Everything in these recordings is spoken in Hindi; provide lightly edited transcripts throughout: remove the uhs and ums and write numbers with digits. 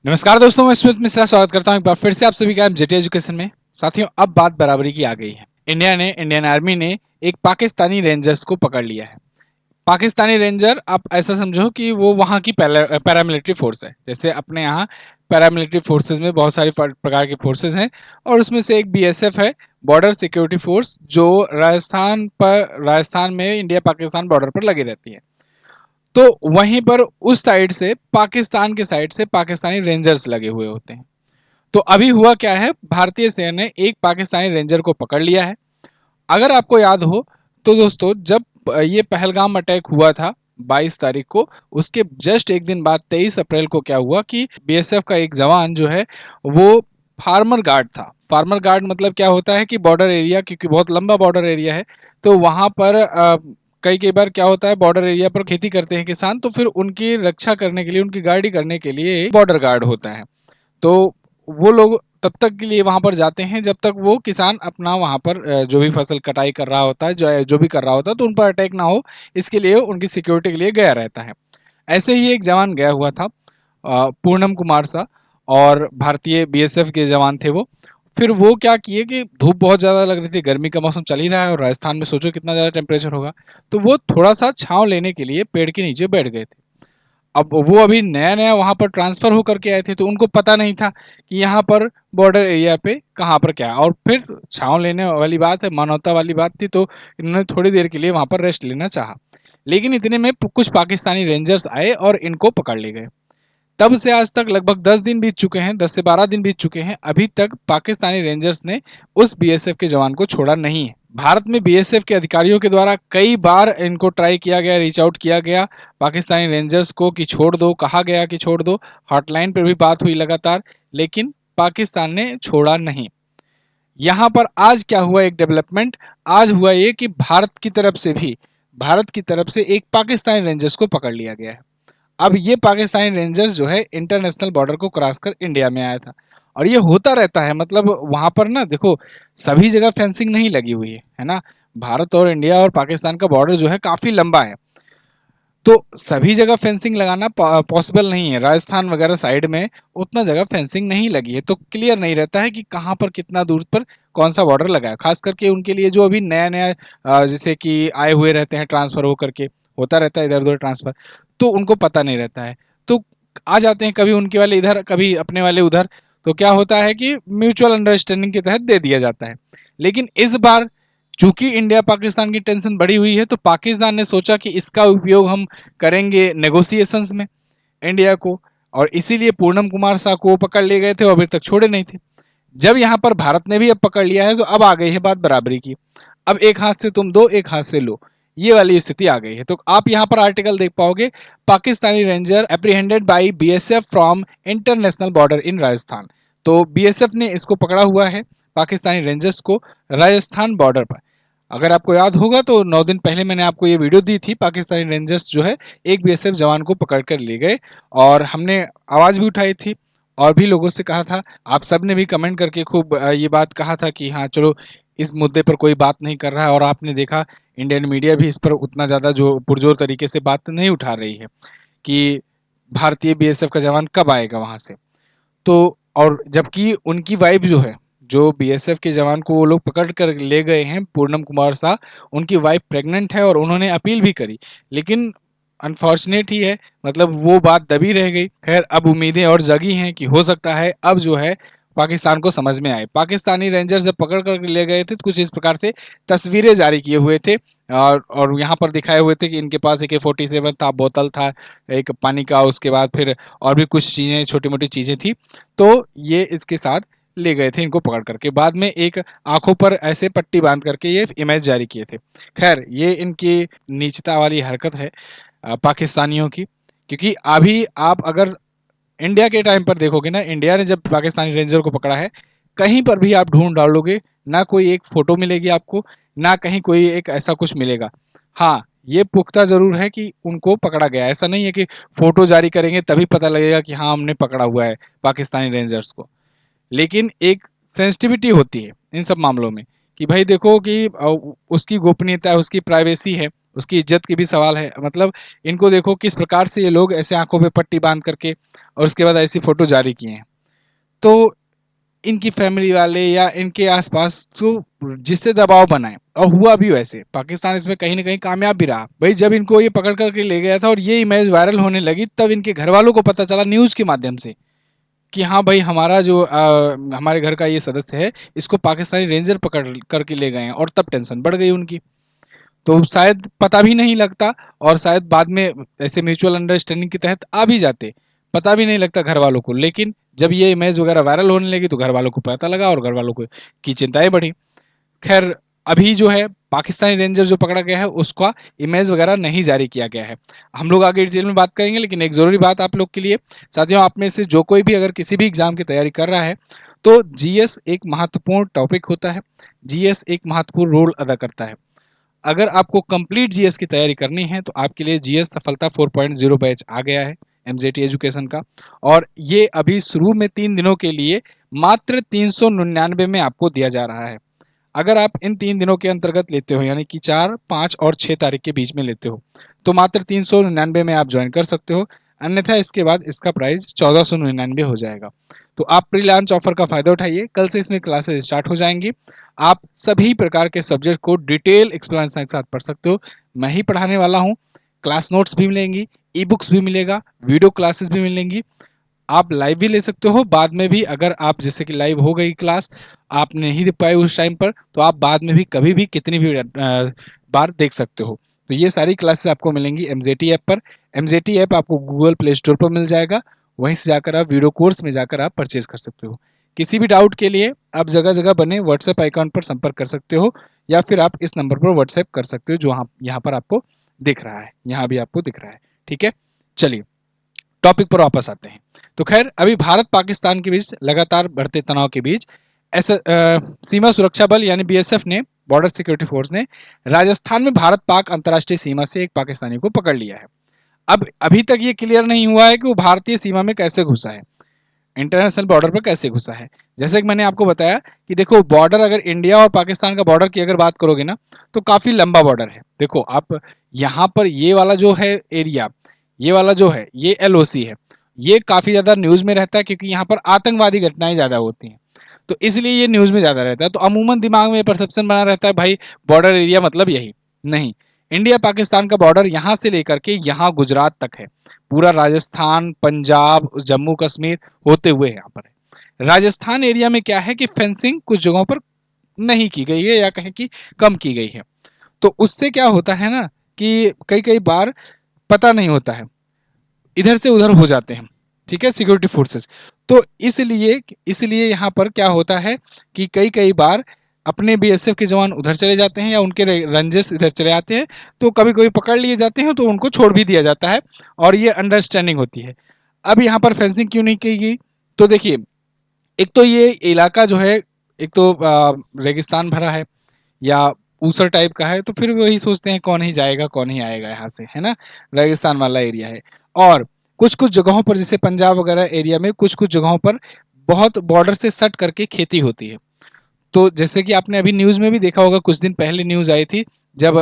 नमस्कार दोस्तों, मैं स्मित मिश्रा स्वागत करता हूं एक बार फिर से आप सभी का जेटी एजुकेशन में। साथियों, अब बात बराबरी की आ गई है। इंडियन आर्मी ने एक पाकिस्तानी रेंजर्स को पकड़ लिया है। पाकिस्तानी रेंजर आप ऐसा समझो कि वो वहाँ की पैरामिलिट्री फोर्स है। जैसे अपने यहाँ पैरामिलिट्री फोर्सेज में बहुत सारी प्रकार की फोर्सेज हैं और उसमें से एक बीएसएफ है, बॉर्डर सिक्योरिटी फोर्स, जो राजस्थान में इंडिया पाकिस्तान बॉर्डर पर लगी रहती है। तो वहीं पर उस साइड से पाकिस्तान के साइड से पाकिस्तानी रेंजर्स लगे हुए होते हैं। तो अभी हुआ क्या है, भारतीय सेना ने एक पाकिस्तानी रेंजर को पकड़ लिया है। अगर आपको याद हो तो दोस्तों, जब ये पहलगाम अटैक हुआ था 22 तारीख को, उसके जस्ट एक दिन बाद 23 अप्रैल को क्या हुआ कि बीएसएफ का एक जवान जो है वो फार्मर गार्ड था। फार्मर गार्ड मतलब क्या होता है कि बॉर्डर एरिया, क्योंकि बहुत लंबा बॉर्डर एरिया है, तो वहां पर कई कई बार क्या होता है, बॉर्डर एरिया पर खेती करते हैं किसान, तो फिर उनकी रक्षा करने के लिए, उनकी गार्डी करने के लिए बॉर्डर गार्ड होता है। तो वो लोग तब तक के लिए वहां पर जाते हैं जब तक वो किसान अपना वहां पर जो भी फसल कटाई कर रहा होता है, जो भी कर रहा होता है, तो उन पर अटैक ना हो, इसके लिए उनकी सिक्योरिटी के लिए गया रहता है। ऐसे ही एक जवान गया हुआ था, पूनम कुमार सा, और भारतीय बीएसएफ के जवान थे वो। फिर वो क्या किए कि धूप बहुत ज़्यादा लग रही थी, गर्मी का मौसम चल ही रहा है और राजस्थान में सोचो कितना ज़्यादा टेम्परेचर होगा, तो वो थोड़ा सा छांव लेने के लिए पेड़ के नीचे बैठ गए थे। अब वो अभी नया नया वहां पर ट्रांसफर होकर के आए थे, तो उनको पता नहीं था कि यहाँ पर बॉर्डर एरिया पे कहाँ पर क्या है। और फिर छांव लेने वाली बात है, मानवता वाली बात थी, तो इन्होंने थोड़ी देर के लिए वहां पर रेस्ट लेना चाहा। लेकिन इतने में कुछ पाकिस्तानी रेंजर्स आए और इनको पकड़ ले गए। तब से आज तक लगभग 10 दिन बीत चुके हैं, 10 से 12 दिन बीत चुके हैं, अभी तक पाकिस्तानी रेंजर्स ने उस बीएसएफ के जवान को छोड़ा नहीं है। भारत में बीएसएफ के अधिकारियों के द्वारा कई बार इनको ट्राई किया गया, रीच आउट किया गया पाकिस्तानी रेंजर्स को कि छोड़ दो, कहा गया कि छोड़ दो, हॉटलाइन पर भी बात हुई लगातार, लेकिन पाकिस्तान ने छोड़ा नहीं। यहां पर आज क्या हुआ, एक डेवलपमेंट आज हुआ ये कि भारत की तरफ से एक पाकिस्तानी रेंजर्स को पकड़ लिया गया है। अब ये पाकिस्तानी रेंजर्स जो है इंटरनेशनल बॉर्डर को क्रॉस कर इंडिया में आया था। और ये होता रहता है, मतलब वहां पर ना देखो, सभी जगह फेंसिंग नहीं लगी हुई है ना। भारत और इंडिया और पाकिस्तान का बॉर्डर जो है काफी लंबा है, तो सभी जगह फेंसिंग लगाना पॉसिबल नहीं है। राजस्थान वगैरह साइड में उतना जगह फेंसिंग नहीं लगी है, तो क्लियर नहीं रहता है कि कहाँ पर कितना दूर पर कौन सा बॉर्डर लगा है। खास करके उनके लिए जो अभी नया नया जैसे कि आए हुए रहते हैं, ट्रांसफर होकर के होता रहता है इधर उधर ट्रांसफर, तो उनको पता नहीं रहता है। तो आ जाते हैं कभी उनके वाले इधर, कभी अपने वाले उधर, तो क्या होता है कि म्यूचुअल अंडरस्टैंडिंग के तहत दे दिया जाता है। लेकिन इस बार चूंकि इंडिया पाकिस्तान की टेंशन बढ़ी हुई है, तो पाकिस्तान ने सोचा कि इसका उपयोग हम करेंगे नेगोशिएशंस में इंडिया को, और इसीलिए पूनम कुमार शाह को पकड़ लिए गए थे और अभी तक छोड़े नहीं थे। जब यहाँ पर भारत ने भी अब पकड़ लिया है, तो अब आ गई है बात बराबरी की। अब एक हाथ से तुम दो, एक हाथ से लो, ये वाली स्थिति आ गई है। तो आप यहाँ पर आर्टिकल देख पाओगे, Pakistani ranger apprehended by BSF from international border in Rajasthan. तो बीएसएफ ने इसको पकड़ा हुआ है, पाकिस्तानी रेंजर्स को, राजस्थान बॉर्डर पर। अगर आपको याद होगा तो 9 दिन पहले मैंने आपको ये वीडियो दी थी, पाकिस्तानी रेंजर्स जो है एक बीएसएफ जवान को पकड़ कर ले गए, और हमने आवाज भी उठाई थी और भी लोगों से कहा था। आप सब ने भी कमेंट करके खूब ये बात कहा था कि हाँ चलो, इस मुद्दे पर कोई बात नहीं कर रहा है, और आपने देखा इंडियन मीडिया भी इस पर उतना ज़्यादा जो पुरजोर तरीके से बात नहीं उठा रही है कि भारतीय बीएसएफ का जवान कब आएगा वहाँ से। तो और जबकि उनकी वाइफ जो है, जो बीएसएफ के जवान को वो लोग पकड़ कर ले गए हैं, पूनम कुमार शाह, उनकी वाइफ प्रेग्नेंट है और उन्होंने अपील भी करी, लेकिन अनफॉर्चुनेट ही है, मतलब वो बात दबी रह गई। खैर, अब उम्मीदें और जगी हैं कि हो सकता है अब जो है पाकिस्तान को समझ में आए। पाकिस्तानी रेंजर्स जब पकड़ कर ले गए थे, तो कुछ इस प्रकार से तस्वीरें जारी किए हुए थे, और यहाँ पर दिखाए हुए थे कि इनके पास AK-47 था, बोतल था एक पानी का, उसके बाद फिर और भी कुछ चीज़ें, छोटी मोटी चीज़ें थी। तो ये इसके साथ ले गए थे इनको पकड़ करके, बाद में एक आंखों पर ऐसे पट्टी बांध करके ये इमेज जारी किए थे। खैर, ये इनकी नीचता वाली हरकत है पाकिस्तानियों की, क्योंकि अभी आप अगर इंडिया के टाइम पर देखोगे ना, इंडिया ने जब पाकिस्तानी रेंजर को पकड़ा है, कहीं पर भी आप ढूंढ डालोगे, ना कोई एक फोटो मिलेगी आपको, ना कहीं कोई एक ऐसा कुछ मिलेगा। हाँ, ये पुख्ता जरूर है कि उनको पकड़ा गया, ऐसा नहीं है कि फोटो जारी करेंगे तभी पता लगेगा कि हाँ हमने पकड़ा हुआ है पाकिस्तानी रेंजर्स को। लेकिन एक सेंसिटिविटी होती है इन सब मामलों में, कि भाई देखो कि उसकी गोपनीयता है, उसकी प्राइवेसी है, उसकी इज्जत की भी सवाल है। मतलब इनको देखो किस प्रकार से ये लोग ऐसे आंखों पे पट्टी बांध करके और उसके बाद ऐसी फोटो जारी किए हैं। तो इनकी फैमिली वाले या इनके आसपास तो जिससे दबाव बनाए, और हुआ भी वैसे। पाकिस्तान इसमें कहीं ना कहीं कामयाब भी रहा। भाई जब इनको ये पकड़ करके ले गया था और ये इमेज वायरल होने लगी, तब इनके घर वालों को पता चला न्यूज के माध्यम से कि हाँ भाई हमारा जो हमारे घर का ये सदस्य है, इसको पाकिस्तानी रेंजर पकड़ करके ले गए हैं, और तब टेंशन बढ़ गई उनकी। तो शायद पता भी नहीं लगता, और शायद बाद में ऐसे म्यूचुअल अंडरस्टैंडिंग के तहत आ भी जाते, पता भी नहीं लगता घर वालों को। लेकिन जब ये इमेज वगैरह वायरल होने लगी तो घर वालों को पता लगा और घर वालों को की चिंताएं बढ़ी। खैर अभी जो है पाकिस्तानी रेंजर जो पकड़ा गया है उसका इमेज वगैरह नहीं जारी किया गया है। हम लोग आगे डिटेल में बात करेंगे, लेकिन एक जरूरी बात आप लोग के लिए साथियों, आप में से जो कोई भी अगर किसी भी एग्जाम की तैयारी कर रहा है तो जीएस एक महत्वपूर्ण टॉपिक होता है, जीएस एक महत्वपूर्ण रोल अदा करता है। अगर आपको कंप्लीट जीएस की तैयारी करनी है तो आपके लिए जीएस सफलता 4.0 बैच आ गया है एमजेटी एजुकेशन का, और ये अभी शुरू में 3 दिनों के लिए मात्र 399 में आपको दिया जा रहा है। अगर आप इन 3 दिनों के अंतर्गत लेते हो, यानी कि 4, 5 और 6 तारीख के बीच में लेते हो, तो मात्र 399 में आप ज्वाइन कर सकते हो। अन्यथा इसके बाद इसका प्राइस 1499 हो जाएगा। तो आप प्री लॉन्च ऑफर का फायदा उठाइए। कल से इसमें क्लासेस स्टार्ट हो जाएंगी। आप सभी प्रकार के सब्जेक्ट को डिटेल एक्सप्लेनेशन के साथ पढ़ सकते हो। मैं ही पढ़ाने वाला हूँ। क्लास नोट्स भी मिलेंगी, ई बुक्स भी मिलेगा, वीडियो क्लासेस भी मिलेंगी। आप लाइव भी ले सकते हो बाद में भी। अगर आप जैसे कि लाइव हो गई क्लास, आप नहीं देख पाए उस टाइम पर, तो आप बाद में भी कभी भी कितनी भी बार देख सकते हो। तो ये सारी क्लासेस आपको मिलेंगी एमजेटी ऐप पर। एमजेटी ऐप आपको गूगल प्ले स्टोर पर मिल जाएगा, वहीं से जाकर आप वीडियो कोर्स में जाकर आप परचेज कर सकते हो। किसी भी डाउट के लिए आप जगह जगह बने व्हाट्सएप आइकॉन पर संपर्क कर सकते हो, या फिर आप इस नंबर पर व्हाट्सएप कर सकते हो जो यहाँ पर आपको दिख रहा है, यहाँ भी आपको दिख रहा है। ठीक है, चलिए टॉपिक पर वापस आते हैं। तो खैर अभी भारत पाकिस्तान के बीच लगातार बढ़ते तनाव के बीच ऐसा सीमा सुरक्षा बल यानी बीएसएफ ने, बॉर्डर सिक्योरिटी फोर्स ने राजस्थान में भारत पाक अंतर्राष्ट्रीय सीमा से एक पाकिस्तानी को पकड़ लिया है। अब अभी तक ये क्लियर नहीं हुआ है कि वो भारतीय सीमा में कैसे घुसा है, इंटरनेशनल बॉर्डर पर कैसे घुसा है। जैसे कि मैंने आपको बताया कि देखो बॉर्डर, अगर इंडिया और पाकिस्तान का बॉर्डर की अगर बात करोगे ना, तो काफी लंबा बॉर्डर है। देखो आप यहाँ पर ये वाला जो है एरिया, ये वाला जो है ये एलओसी है, ये काफी ज्यादा न्यूज में रहता है क्योंकि यहाँ पर आतंकवादी घटनाएं ज्यादा होती हैं, तो इसलिए ये न्यूज में ज्यादा रहता है। तो अमूमन दिमाग में परसेप्शन बना रहता है भाई बॉर्डर एरिया मतलब यही नहीं। इंडिया पाकिस्तान का बॉर्डर यहाँ से लेकर के यहाँ गुजरात तक है, पूरा राजस्थान, पंजाब, जम्मू कश्मीर होते हुए यहाँ पर है। राजस्थान एरिया में क्या है कि फेंसिंग कुछ जगहों पर नहीं की गई है, या कहें कि कम की गई है। तो उससे क्या होता है ना कि कई कई बार पता नहीं होता है, इधर से उधर हो जाते हैं। ठीक है, सिक्योरिटी फोर्सेस। तो इसलिए इसलिए यहाँ पर क्या होता है कि कई कई बार अपने बीएसएफ के जवान उधर चले जाते हैं या उनके रेंजर्स इधर चले आते हैं, तो कभी कभी पकड़ लिए जाते हैं तो उनको छोड़ भी दिया जाता है, और ये अंडरस्टैंडिंग होती है। अब यहाँ पर फेंसिंग क्यों नहीं की गई? तो देखिए, एक तो ये इलाका जो है, एक तो रेगिस्तान भरा है या ऊसर टाइप का है, तो फिर वही सोचते हैं कौन ही जाएगा कौन ही आएगा यहाँ से, है ना। रेगिस्तान वाला एरिया है। और कुछ कुछ जगहों पर जैसे पंजाब वगैरह एरिया में कुछ कुछ जगहों पर बहुत बॉर्डर से सट करके खेती होती है। तो जैसे कि आपने अभी न्यूज में भी देखा होगा, कुछ दिन पहले न्यूज आई थी जब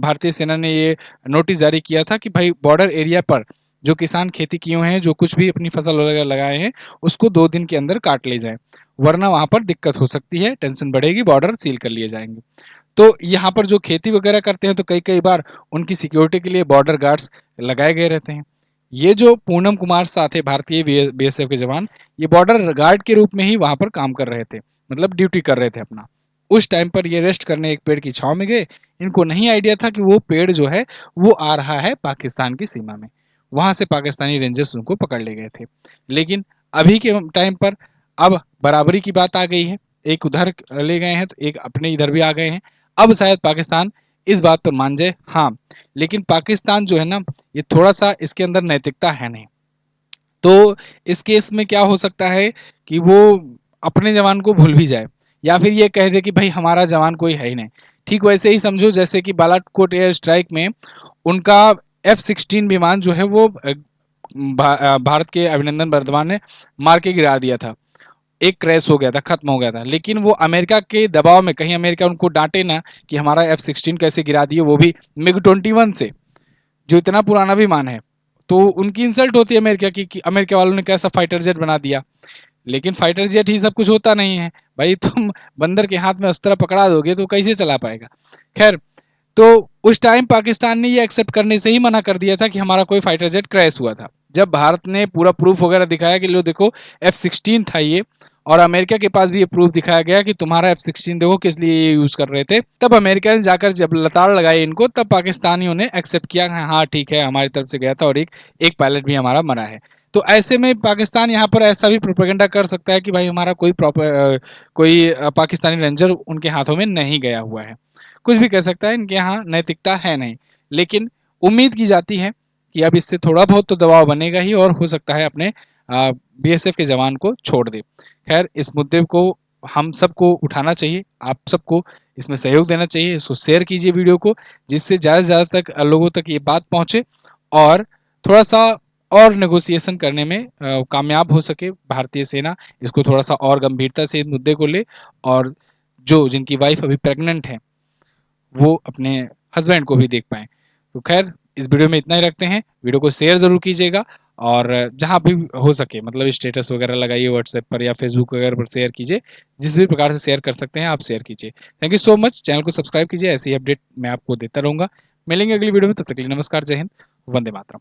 भारतीय सेना ने ये नोटिस जारी किया था कि भाई बॉर्डर एरिया पर जो किसान खेती किए हैं, जो कुछ भी अपनी फसल वगैरह लगाए हैं, उसको 2 दिन के अंदर काट ले जाए, वरना वहां पर दिक्कत हो सकती है, टेंशन बढ़ेगी, बॉर्डर सील कर लिए जाएंगे। तो यहाँ पर जो खेती वगैरह करते हैं तो कई कई बार उनकी सिक्योरिटी के लिए बॉर्डर गार्ड्स लगाए गए रहते हैं। ये जो पूनम कुमार साथ है भारतीय बीएसएफ के जवान, ये बॉर्डर गार्ड के रूप में ही वहां पर काम कर रहे थे, मतलब ड्यूटी कर रहे थे अपना। उस टाइम पर ये रेस्ट करने एक पेड़ की छाव में गए। इनको नहीं आइडिया था कि वो पेड़ जो है वो आ रहा है पाकिस्तान की सीमा में। वहां से पाकिस्तानी रेंजर्स उनको पकड़ ले गए थे। लेकिन अभी के टाइम पर अब बराबरी की बात आ गई है, एक उधर ले गए हैं तो एक अपने इधर भी आ गए हैं। अब शायद पाकिस्तान इस बात पर मान जाए। हाँ, लेकिन पाकिस्तान जो है ना, ये थोड़ा सा इसके अंदर नैतिकता है नहीं। तो इस केस में क्या हो सकता है कि वो अपने जवान को भूल भी जाए, या फिर ये कह दे कि भाई हमारा जवान कोई है ही नहीं। ठीक वैसे ही समझो जैसे कि बालाकोट एयर स्ट्राइक में उनका F-16 विमान जो है वो भारत के अभिनंदन वर्धमान ने मार के गिरा दिया था। एक क्रैश हो गया था, खत्म हो गया था, लेकिन वो अमेरिका के दबाव में, कहीं अमेरिका उनको डांटे ना कि हमारा F-16 कैसे गिरा दिए, वो भी MiG-21 से, जो इतना पुराना विमान है। तो उनकी इंसल्ट होती है अमेरिका की कि अमेरिका वालों ने कैसा फाइटर जेट बना दिया। लेकिन फाइटर जेट ही सब कुछ होता नहीं है भाई, तुम बंदर के हाथ में अस्त्र पकड़ा दोगे तो कैसे चला पाएगा। खैर, तो उस टाइम पाकिस्तान ने ये एक्सेप्ट करने से ही मना कर दिया था कि हमारा कोई फाइटर जेट क्रैश हुआ था। जब भारत ने पूरा प्रूफ वगैरह दिखाया कि लो देखो F-16 था ये, और अमेरिका के पास भी ये प्रूफ दिखाया गया कि तुम्हारा F-16 देखो किस लिए ये यूज कर रहे थे, तब अमेरिका ने जाकर जब लताड़ लगाई इनको, तब पाकिस्तानियों ने एक्सेप्ट किया, हाँ ठीक है हमारी तरफ से गया था और एक पायलट भी हमारा मरा है। तो ऐसे में पाकिस्तान यहाँ पर ऐसा भी प्रोपेगेंडा कर सकता है कि भाई हमारा कोई पाकिस्तानी रेंजर उनके हाथों में नहीं गया हुआ है। कुछ भी कह सकता है, इनके यहाँ नैतिकता है नहीं, लेकिन उम्मीद की जाती है कि अब इससे थोड़ा बहुत तो दबाव बनेगा ही, और हो सकता है अपने BSF के जवान को छोड़ दे। खैर, इस मुद्दे को हम सबको उठाना चाहिए, आप सबको इसमें सहयोग देना चाहिए, इसको शेयर कीजिए वीडियो को, जिससे ज़्यादा से ज़्यादा तक लोगों तक ये बात पहुँचे और थोड़ा सा और नेगोशिएशन करने में कामयाब हो सके भारतीय सेना, इसको थोड़ा सा और गंभीरता से इस मुद्दे को ले, और जो जिनकी वाइफ अभी प्रेग्नेंट है वो अपने हस्बैंड को भी देख पाएँ। तो खैर, इस वीडियो में इतना ही रखते हैं, वीडियो को शेयर ज़रूर कीजिएगा, और जहाँ भी हो सके मतलब स्टेटस वगैरह लगाइए व्हाट्सएप पर या फेसबुक वगैरह पर शेयर कीजिए, जिस भी प्रकार से शेयर कर सकते हैं आप शेयर कीजिए। Thank you so much, channel को सब्सक्राइब कीजिए, ऐसी अपडेट मैं आपको देता रहूँगा। मिलेंगे अगली वीडियो में, तब तक के लिए नमस्कार, जय हिंद, वंदे मातरम।